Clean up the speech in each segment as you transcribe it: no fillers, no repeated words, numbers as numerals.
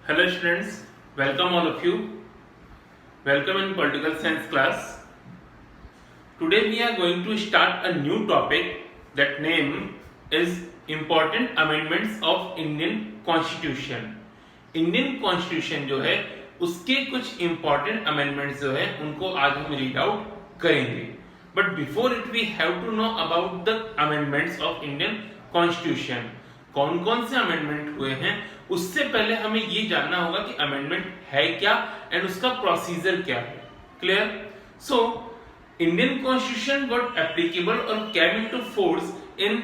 Hello students, welcome all of you. Welcome in political science class. Today we are going to start a new topic. That name is important amendments of Indian Constitution. Indian Constitution जो है उसके कुछ important amendments जो है उनको आज हम read out करेंगे. But before it we have to know about the amendments of Indian Constitution. कौन कौन से अमेंडमेंट हुए हैं उससे पहले हमें ये जानना होगा कि अमेंडमेंट है क्या एंड उसका प्रोसीजर क्या है. Clear? So Indian constitution got applicable और came into force in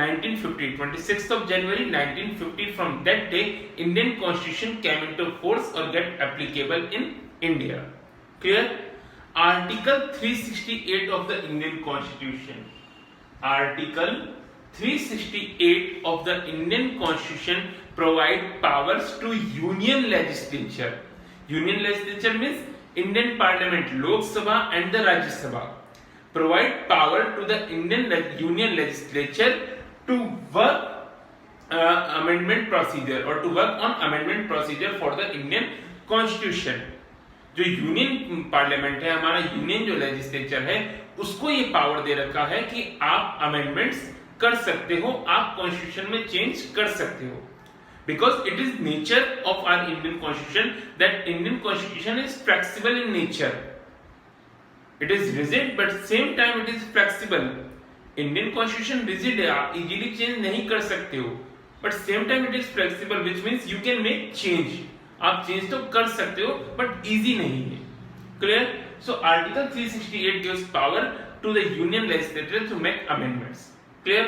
1950 26th of January 1950. From that day Indian constitution came into force or get applicable in India. Clear? Article 368 of the Indian Constitution. Article 368 of the Indian Constitution provide powers to Union Legislature. Union Legislature means Indian Parliament, Lok Sabha and the Rajya Sabha. Provide power to the Union Legislature to work amendment procedure or to work on amendment procedure for the Indian Constitution. जो union parliament है, हमारा union जो legislature है, उसको ये power दे रखा है कि आप अमेंडमेंट्स कर सकते हो, आप कॉन्स्टिट्यूशन में चेंज कर सकते हो. Because it is nature of our Indian constitution that Indian constitution is flexible in nature. It is rigid but same time it is flexible. Indian constitution rigid है, आप इजीली चेंज नहीं कर सकते हो, but same time it is flexible which means you can make change. आप change तो कर सकते हो बट इजी नहीं है. Clear? So article 368 gives power to the union legislature to make amendments. Clear?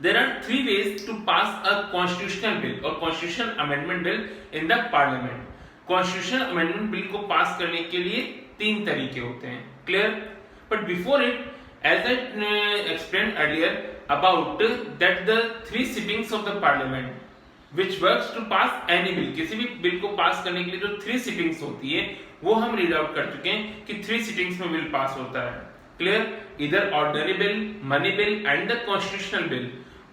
There are three ways to pass a constitutional bill or constitutional amendment bill in the parliament. Constitutional amendment bill को pass करने के लिए तीन तरीके होते हैं. Clear? But before it, as I explained earlier about that the three sittings of the parliament which works to pass any bill, किसी भी बिल को पास करने के लिए जो थ्री सिटिंग्स होती है वो हम रीड आउट कर चुके हैं कि थ्री सिटिंग्स में बिल पास होता है. Clear? Either ordinary bill, money bill and the constitutional bill.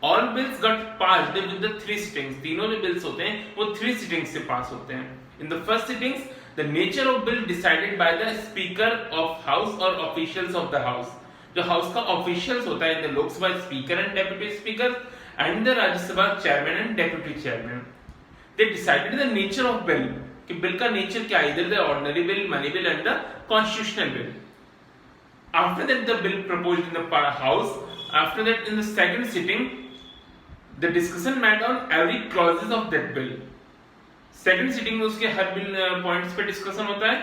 All bills got passed with the three sittings. तीनों जो bills होते हैं वो three sittings से पास होते हैं. In the first sittings, the nature of bill decided by the speaker of house or officials of the house. जो house का officials होता है, the लोक सभा speaker and deputy speaker and the राज्य सभा chairman and deputy chairman. They decided the nature of bill. कि bill का nature क्या है? Either the ordinary bill, money bill and the constitutional bill. After that the bill proposed in the house. After that in the second sitting the discussion made on every clauses of that bill. Second sitting में उसके हर bill points पे discussion होता है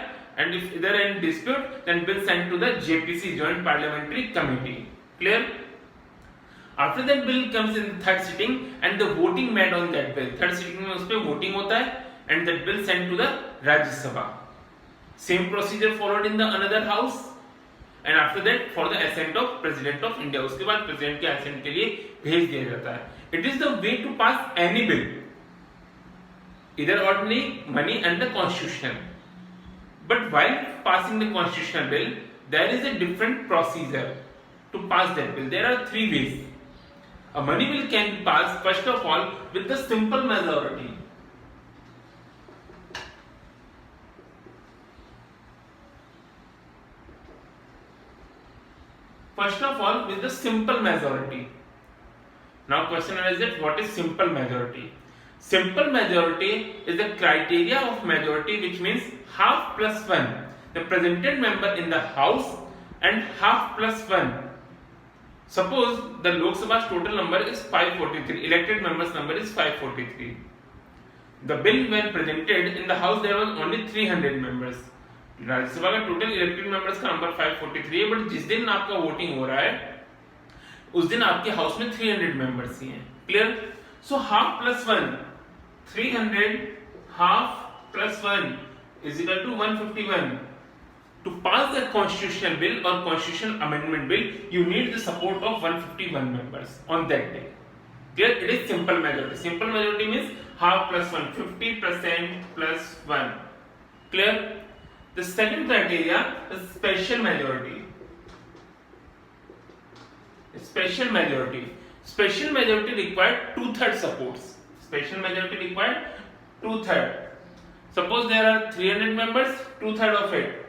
and if there any dispute then bill sent to the JPC Joint Parliamentary Committee. Clear? After that bill comes in the third sitting and the voting made on that bill. Third sitting में उस पे voting होता है and that bill sent to the Rajya Sabha. Same procedure followed in the another house. And after that for the assent of President of India. उसके बाद President के assent के लिए भेज दिया जाता है. It is the way to pass any bill, either ordinary, money and the constitutional. But while passing the constitutional bill, there is a different procedure to pass that bill. There are three ways. A money bill can be passed first of all with the simple majority. First of all with the simple majority. Now question arises, what is simple majority? Simple majority is the criteria of majority which means half plus 1. The presented member in the house and half plus 1. Suppose the Lok Sabha's total number is 543. Elected members number is 543. The bill when presented in the house there was only 300 members. Rajya Sabha का total elected members का number 543 है, but जिस दिन आपका voting हो रहा है उस दिन आपके हाउस में 300 मेंबर्स ही हैं. Clear? So half plus 1 300 half plus 1 is equal to 151. To pass the constitutional bill और constitutional amendment bill you need the support of 151 members on that day. Clear? It is simple majority. Simple majority means half plus 1 50% plus 1. Clear? The second criteria is special majority. Special majority. Special majority required 2/3 supports. Special majority required 2/3. Suppose there are 300 members, 2/3 of it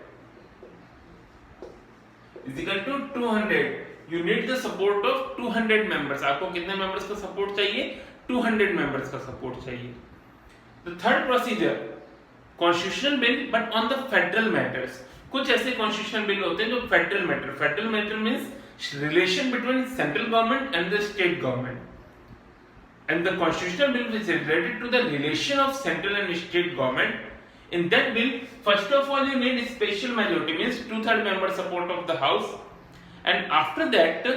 is equal to 200. You need the support of 200 members. आपको कितने members का support चाहिए? 200 members का support चाहिए. The third procedure, constitutional bill but on the federal matters. कुछ ऐसे constitutional bill होते हैं जो federal matter. Federal matter means relation between central government and the state government. And the constitutional bill which is related to the relation of central and state government. In that bill, first of all, you need special majority, means 2/3 member support of the house, and after that,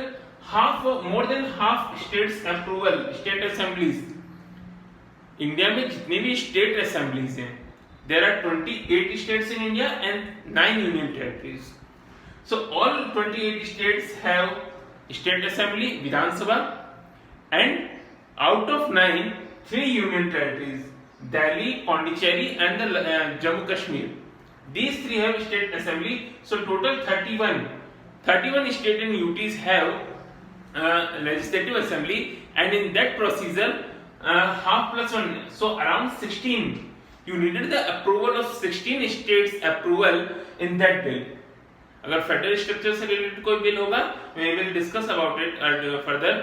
more than half states approval, state assemblies. India में जितने भी state assemblies हैं, there are 28 states in India and 9 union territories. So all 28 states have state assembly, Vidhan Sabha, and out of 9, 3 union territories. Delhi, Pondicherry and the Jammu Kashmir. These 3 have state assembly. So total 31 state and UTs have legislative assembly, and in that procedure half plus 1, so around 16. You needed the approval of 16 states approval in that bill. अगर federal structure से related कोई bill होगा, we will discuss about it further.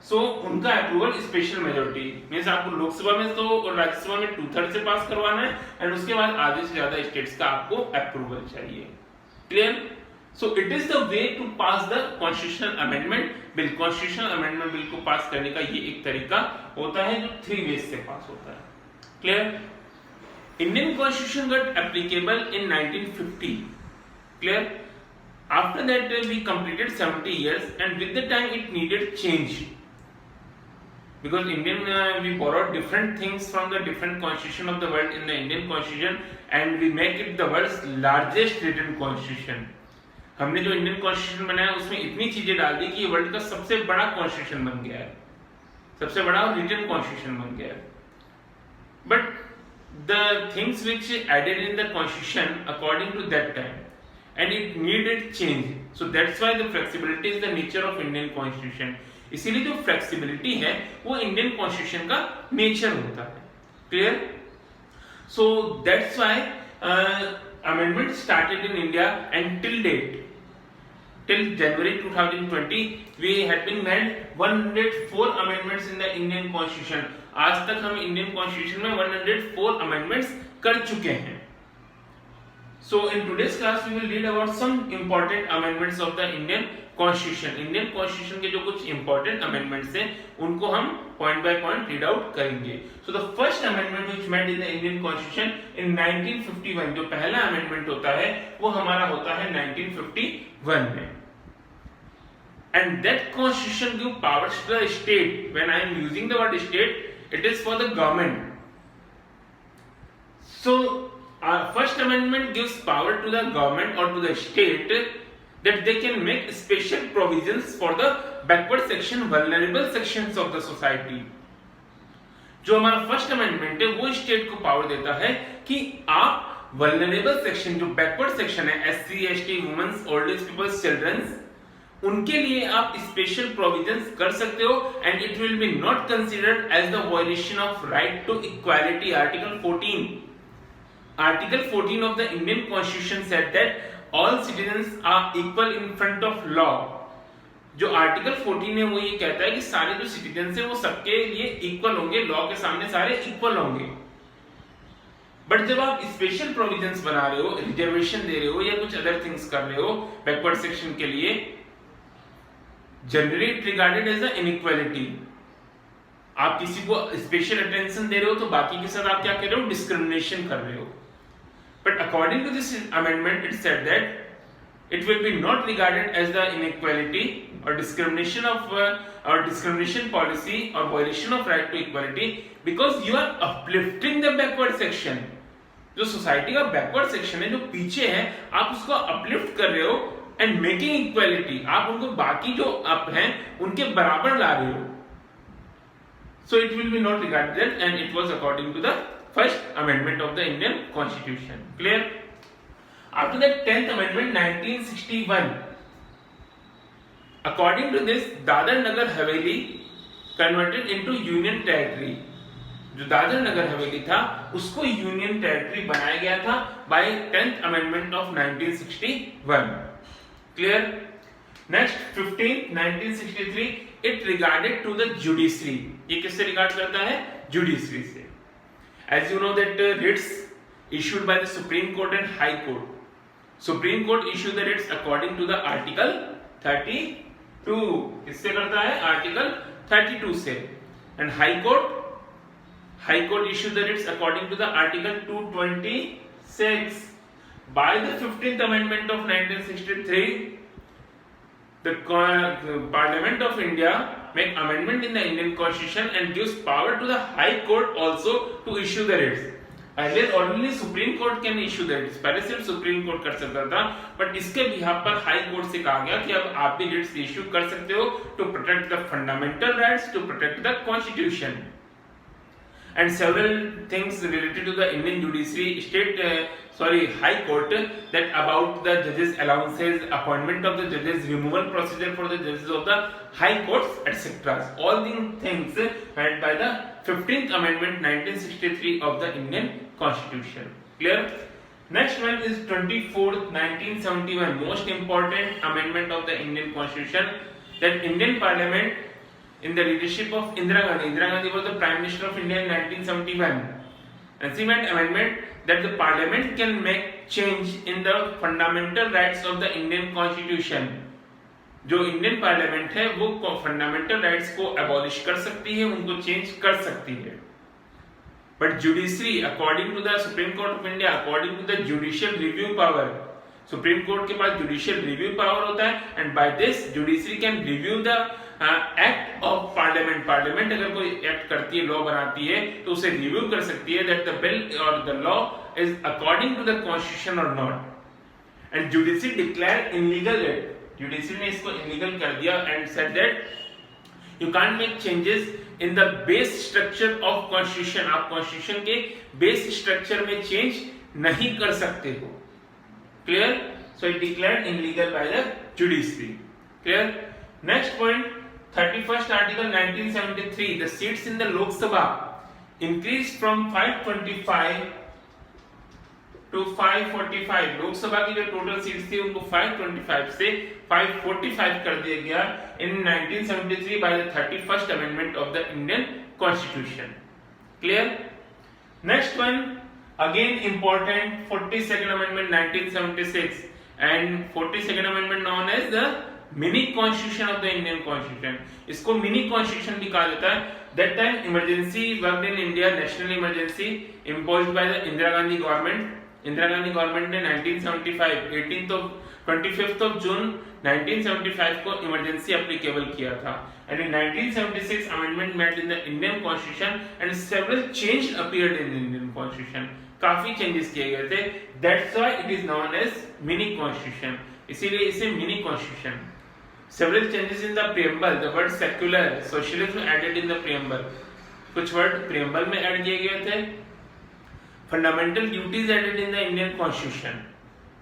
सो उनका approval special majority means आपको लोकसभा में तो और राज्यसभा में 2/3 से पास करवाना है, एंड उसके बाद आधे से ज्यादा स्टेट्स का आपको अप्रूवल चाहिए. Clear? So it is the way to pass the constitutional amendment bill. Constitutional amendment bill को पास करने का ये एक तरीका होता है जो 3 वेज से पास होता है. Clear? Indian constitution got applicable in 1950. Clear? After that we completed 70 years, and with the time it needed change. Because Indian we borrowed different things from the different constitution of the world in the Indian constitution, and we make it the world's largest written constitution. हमने जो Indian constitution बनाया उसमें इतनी चीजें डाल दी कि ये world का सबसे बड़ा कॉन्स्टिट्यूशन बन गया है, सबसे बड़ा रिटन कॉन्स्टिट्यूशन बन गया है. But the things which added in the constitution according to that time, and it needed change. So that's why the flexibility is the nature of Indian constitution. इसीलिए जो फ्लेक्सिबिलिटी है वो इंडियन कॉन्स्टिट्यूशन का nature होता है. Clear? So that's why amendment started in India, and till date, till January 2020 we had been made 104 amendments in the Indian constitution. आज तक हम इंडियन कॉन्स्टिट्यूशन में 104 अमेंडमेंट्स कर चुके हैं. So in today's class we will read about some important amendments of the Indian Constitution. Indian Constitution के जो कुछ important amendments हैं उनको हम point by point read out करेंगे. So the first amendment which made in the Indian Constitution in 1951, जो पहला amendment होता है वो हमारा होता है 1951 में. And that Constitution give powers to the state. When I am using the word state, it is for the government. So first amendment gives power to the government or to the state that they can make special provisions for the backward section, vulnerable sections of the society. जो हमारा first amendment है वो state को power देता है कि आप vulnerable section, जो बैकवर्ड सेक्शन है, SC, ST, womens, old age peoples, childrens, उनके लिए आप स्पेशल प्रोविजंस कर सकते हो, and it will be not considered as the violation of right to equality. Article 14 of the Indian Constitution said that all citizens are equal in front of law. जो article 14 है वो ये कहता है कि सारे जो सिटीजन्स हैं वो सबके लिए इक्वल होंगे, लॉ के सामने सारे इक्वल होंगे. बट जब आप स्पेशल प्रोविजंस बना रहे हो, रिजर्वेशन दे रहे हो या कुछ अदर थिंग्स कर रहे हो बैकवर्ड सेक्शन के लिए, generally it regarded as a inequality. आप किसी को स्पेशल अटेंशन दे रहे हो तो बाकी के साथ आप क्या कर रहे हो? डिस्क्रिमिनेशन कर रहे हो. But according to this amendment, it said that it will be not regarded as the inequality or discrimination of or discrimination policy or violation of right to equality, because you are uplifting the backward section. जो society का backward section है, जो पीछे है, आप उसको uplift कर रहे हो एंड मेकिंग इक्वालिटी. आप उनको बाकी जो अप हैं उनके बराबर ला रहे हो. So it will be not regarded, and it was according to the first amendment of the Indian Constitution. Clear? After that 10th amendment 1961, according to this, Dadar Nagar Haveli converted into union territory. जो दादर नगर हवेली था उसको union territory बनाया गया था by 10th amendment of 1961. Clear. Next 15 1963 it regarded to the judiciary. ये किससे regard करता है? जुडिशरी से. As you know that writs issued by the Supreme Court and High Court. Supreme Court issued the writs according to the Article 32. किससे करता है? Article 32 से. And High Court issued the writs according to the Article 226. By the 15th Amendment of 1963, the Parliament of India make amendment in the Indian Constitution and gives power to the High Court also to issue the writs. Earlier only Supreme Court can issue the writs. पहले सिर्फ supreme court कर सकता था, but इसके behalf पर high court से कहा गया कि अब आप भी writs इश्यू कर सकते हो to protect the fundamental rights, to protect the constitution. And several things related to the Indian judiciary High Court that about the judges' allowances, appointment of the judges, removal procedure for the judges of the high courts, etc. All these things made by the 15th Amendment 1963 of the Indian Constitution. Clear? Next one is 24th 1971, most important amendment of the Indian Constitution, that Indian Parliament in the leadership of Indira Gandhi was the Prime Minister of India in 1971. And she made amendment that the Parliament can make change in the fundamental rights of the Indian Constitution. जो Indian parliament है वो fundamental rights को abolish कर सकती है, उनको change कर सकती है. But judiciary according to the Supreme Court of India, according to the judicial review power, Supreme Court के पास जुडिशियल रिव्यू पावर होता है, and by this judiciary can review the act of parliament. Parliament अगर कोई act करती है, law बनाती है, तो उसे रिव्यू कर सकती है दैट द बिल और the law is according to the constitution और not. And judiciary declare illegal it. Judiciary ने इसको इनलीगल कर दिया and said that you can't make changes in the base structure of constitution. आप constitution के base structure में change नहीं कर सकते हो. Clear? So it declared illegal by the judiciary. Clear? Next point 31st article 1973, the seats in the Lok Sabha increased from 525 to 545. लोक सभा की जो टोटल सीट्स थी उनको 525 से 545 कर दिया गया in 1973 by the 31st amendment of the Indian Constitution. Clear? Next one again important, 42nd amendment 1976 and 42nd amendment known as the mini constitution of the Indian constitution. इसको मिनी कॉन्स्टिट्यूशन भी कहा जाता है. That time emergency worked in India, national emergency imposed by the Indira Gandhi government. Indira Gandhi government ने 1975 25th of June 1975 को emergency applicable किया था. And in 1976 amendment made in the Indian constitution and several change appeared in Indian constitution. काफी changes किए गए थे. That's why it is known as mini constitution. इसीलिए इसे mini constitution. Several changes in the preamble, the word secular, socialism added in the preamble. कुछ word preamble में add किए गए थे. Fundamental duties added in the Indian Constitution.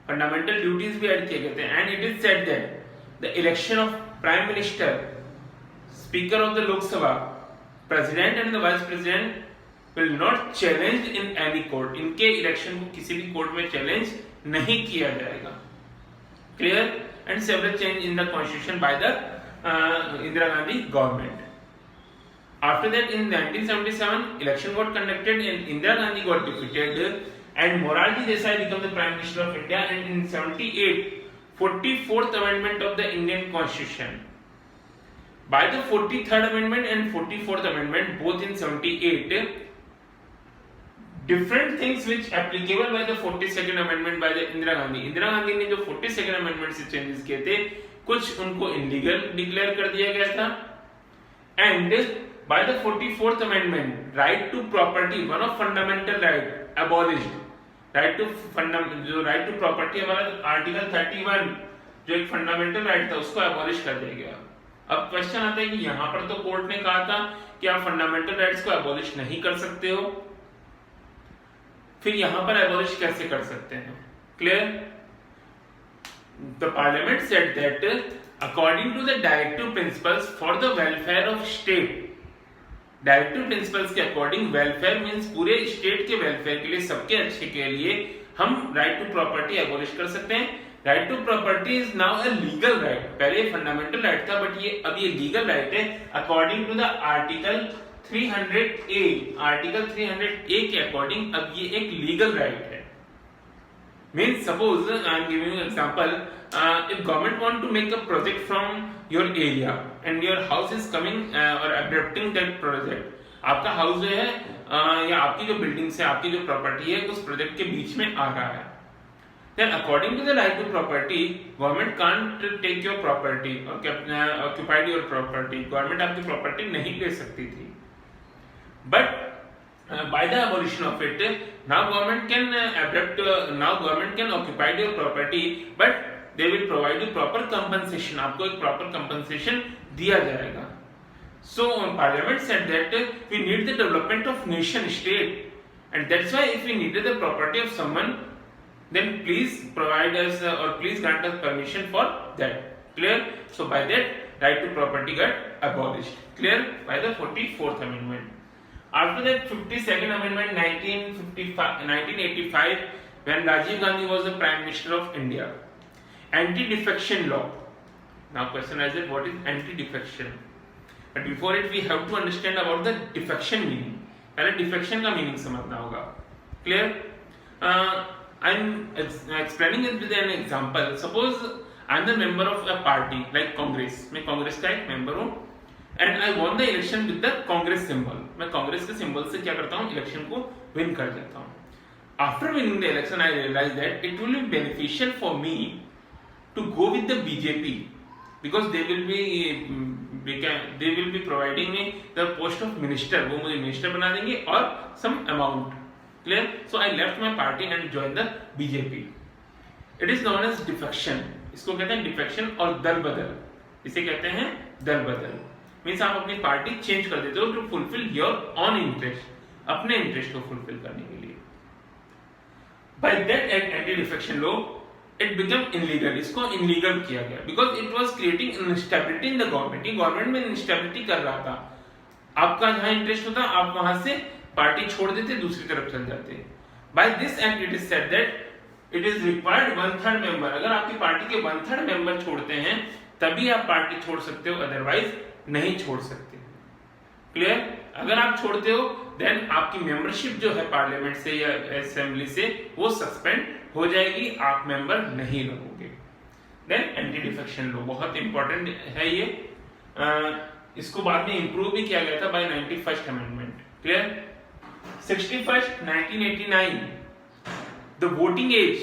Fundamental duties भी add किए गए थे. And it is said that the election of Prime Minister, Speaker of the Lok Sabha, President and the Vice President will not challenged in any court. इनके election को किसी भी court में challenge नहीं किया जाएगा. Clear? And several change in the constitution by the Indira Gandhi government. After that in 1977 election got conducted and Indira Gandhi got defeated and Morarji Desai became the Prime Minister of India. And in 78 44th amendment of the Indian Constitution. By the 43rd amendment and 44th amendment both in 78 different things which applicable by the 42nd amendment by the Indira Gandhi. Indira Gandhi ने जो 42nd amendment से changes किए थे, कुछ उनको illegal declare कर दिया गया था. And by the 44th amendment right to property, one of fundamental right, abolished. right to property हमारा आर्टिकल 31 जो एक फंडामेंटल राइट था उसको एबॉलिश कर दिया गया. अब क्वेश्चन आता है कि यहाँ पर तो कोर्ट ने कहा था कि आप फंडामेंटल राइट्स को एबॉलिश नहीं कर सकते हो, फिर यहां पर एबॉलिश कैसे कर सकते हैं? Clear? The parliament said that according to the directive principles for the welfare of state, directive principles के अकॉर्डिंग वेलफेयर मींस पूरे स्टेट के वेलफेयर के लिए, सबके अच्छे के लिए हम राइट टू प्रॉपर्टी एबॉलिश कर सकते हैं। Right to property is now a legal right, पहले फंडामेंटल राइट था बट ये अब ये लीगल राइट है according to the article 300A। Article 300A के अकॉर्डिंग अब ये एक लीगल राइट है। Means suppose I am giving you an example. If government want to make a project from your area and your house is coming or adapting that project, आपका house जो है या आपकी जो बिल्डिंग्स है, आपकी जो प्रॉपर्टी है उस प्रोजेक्ट के बीच में आ रहा है, then according to the right to property, government can't take your property or occupied your property. Government आपकी प्रॉपर्टी नहीं ले सकती थी, but by the abolition of it, now government can now government can occupy your property, but they will provide you proper compensation. आपको एक proper compensation दिया जाएगा. So Parliament said that we need the development of nation state, and that's why if we needed the property of someone, then please provide us or please grant us permission for that. Clear? So by that, right to property got abolished. Clear? By the 44th Amendment. After that, 52nd Amendment 1985, when Rajiv Gandhi was the Prime Minister of India. Anti-defection law. Now question is that what is anti-defection? But before it, we have to understand about the defection meaning. पहले defection का meaning समझना होगा. Clear? I'm explaining it with an example. Suppose I'm the member of a party like Congress. मैं कांग्रेस का एक member हूँ. And I won the election with the Congress symbol. मैं कांग्रेस के सिंबल से क्या करता हूँ, इलेक्शन को विन कर देता हूँ. After winning the election, I realized that it will be beneficial for me to go with the BJP because they will be providing me the post of minister. वो मुझे minister बना देंगे और some amount. Clear? So I left my party and joined the BJP. It is known as defection. इसको कहते हैं defection और दल बदल. इसे कहते हैं दल बदल. मीन्स आप अपनी पार्टी चेंज कर देते हो to fulfil your own interest, अपने इंटरेस्ट को फुलफिल करने के लिए. By that act anti defection law it become illegal. इसको इनलीगल किया गया because it was creating instability in the government. ये गवर्नमेंट में इनस्टेबिलिटी कर रहा था. आपका जहां इंटरेस्ट होता आप वहां से पार्टी छोड़ देते, दूसरी तरफ चल जाते. By this act it is said that it is required 1/3 member. अगर आपकी पार्टी के 1/3 मेंबर छोड़ते हैं तभी आप पार्टी छोड़ सकते हो, अदरवाइज नहीं छोड़ सकते. क्लियर? अगर आप छोड़ते हो देन आपकी मेंबरशिप जो है पार्लियामेंट से या असेंबली से वो सस्पेंड हो जाएगी, आप मेंबर नहीं रहोगे. देन एंटी डिफेक्शन लॉ बहुत इंपॉर्टेंट है ये. इसको बाद में इंप्रूव भी किया गया था by 91st amendment. Clear? 61st 1989 the voting age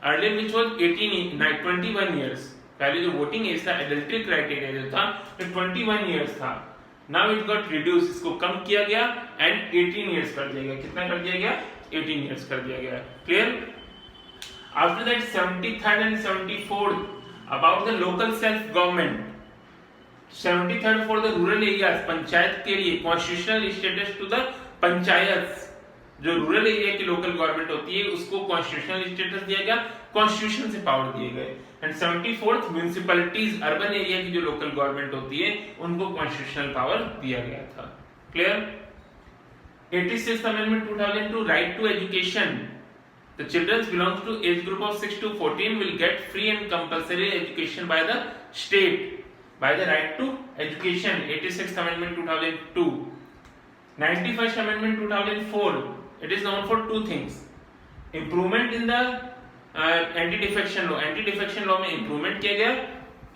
earlier which was 21 years. पहले जो वोटिंग एज था, एडल्टरी क्राइटेरिया जो था, वो 21 इयर्स था. नाउ इट गॉट रिड्यूस, इसको कम किया गया एंड 18 इयर्स कर दिया गया. कितना कर दिया गया? 18 इयर्स कर दिया गया. Clear? After that 73rd and 74th about the local self government. 73rd for the rural areas, panchayat के लिए constitutional status to the panchayat. जो रूरल एरिया की लोकल गवर्नमेंट होती है उसको कॉन्स्टिट्यूशनल स्टेटस दिया गया, कॉन्स्टिट्यूशन से पावर दिए गए. And 74th municipalities, urban area की जो लोकल गवर्नमेंट होती है उनको कॉन्स्टिट्यूशनल पावर दिया गया था. Clear? 86th amendment 2002 right to education. The children belongs to age group of 6 to 14 will get free and compulsory education by the state by the right to education. 86th amendment 2002. 91st amendment 2004. It is known for two things: improvement in the anti-defection law. Anti-defection law में improvement किया गया.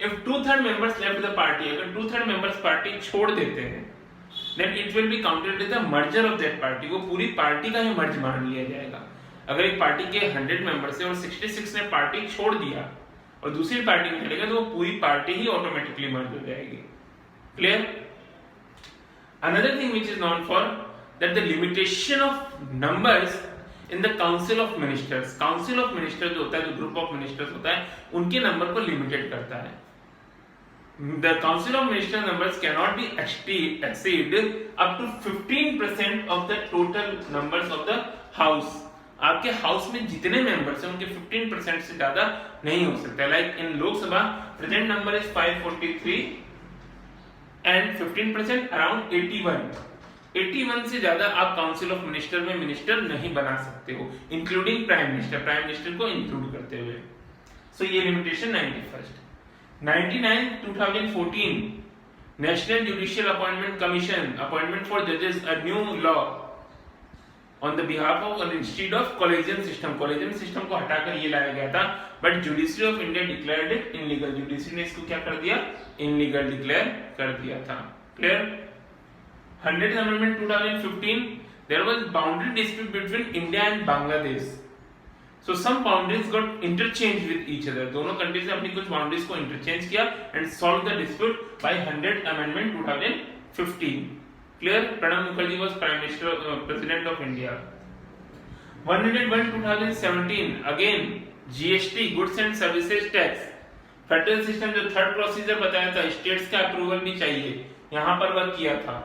If 2/3 members left the party, अगर 2/3 members party छोड़ देते हैं, then it will be counted as the merger of that party. वो पूरी party का ही मर्ज मान लिया जाएगा. अगर एक पार्टी के 100 मेंबर्स है और 66 ने पार्टी छोड़ दिया और दूसरी पार्टी में चलेगा तो वो पूरी पार्टी ही ऑटोमेटिकली मर्ज हो जाएगी. Clear? Another thing which is known for that the limitation of numbers in the council of ministers. council of ministers जो होता है, जो group of ministers होता है, उनके नंबर को लिमिटेड करता है. The council of ministers numbers cannot be exceed up to 15% of the total numbers of the house. आपके हाउस में जितने मेंबर्स हैं उनके 15% से ज्यादा नहीं हो सकता. Like in Lok Sabha present number is 543 and 15% around 81. 81 से ज्यादा आप काउंसिल ऑफ मिनिस्टर में मिनिस्टर नहीं बना सकते हो, इंक्लूडिंग प्राइम मिनिस्टर को इंक्लूड करते हुए। सो ये limitation 99 2014 national judicial appointment commission appointment for जजेस a new law on the behalf of और इंस्टीड ऑफ कॉलेजियम सिस्टम को हटाकर ये लाया गया था, but judiciary of India declared it illegal. Judiciary ने इसको क्या कर दिया, इनलीगल डिक्लेयर कर दिया था। Clear. 100th amendment 2015 there was boundary dispute between India and Bangladesh, so some boundaries got interchanged with each other, दोनों कंट्रीज ने अपनी कुछ बाउंड्रीज को इंटरचेंज किया and solve the dispute by 100th amendment 2015। Clear. Pranab Mukherjee was prime minister president of India. 101 2017 again GST goods and services tax federal system जो third procedure बताया था, states का अप्रूवल भी चाहिए, यहां पर वर्क किया था।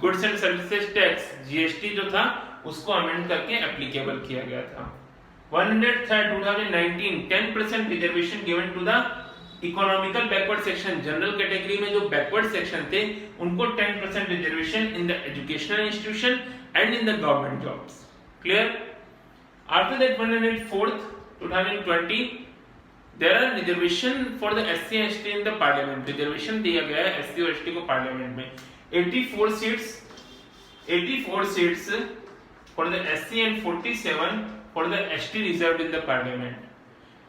Goods and services tax GST जो था उसको अमेंड करके एप्लीकेबल किया गया था। 103 2019 10% reservation given to the economical backward section, general category में जो बैकवर्ड सेक्शन थे उनको 10% reservation in the educational institution and in the government jobs. Clear. After that 104th 2020 there are reservation for the SC and ST in the parliament, reservation दिया गया है SC और ST को parliament में। 84 seats for the SC and 47 for the ST reserved in the parliament.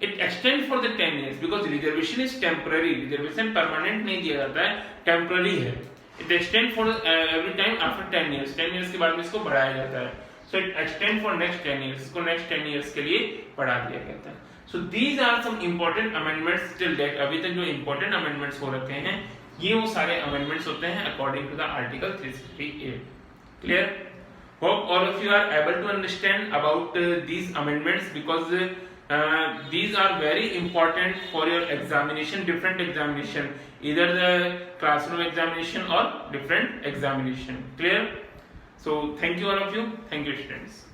It extends for the 10 years because reservation is temporary, reservation permanent नहीं दिया जाता है, temporary है। It extends for every time after 10 years, 10 years के बाद में इसको बढ़ाया जाता है। So it extends for next 10 years, इसको next 10 years के लिए बढ़ा दिया गया था। So these are some important amendments till date, अभी तक जो important amendments हो रखे हैं ये वो सारे अमेंडमेंट्स होते हैं according to the article 368। Clear. Hope all of you are able to understand about these amendments because these are very important for your examination, different examination, इधर द क्लासरूम एग्जामिनेशन और different examination. Clear. So thank you all of you, thank you students.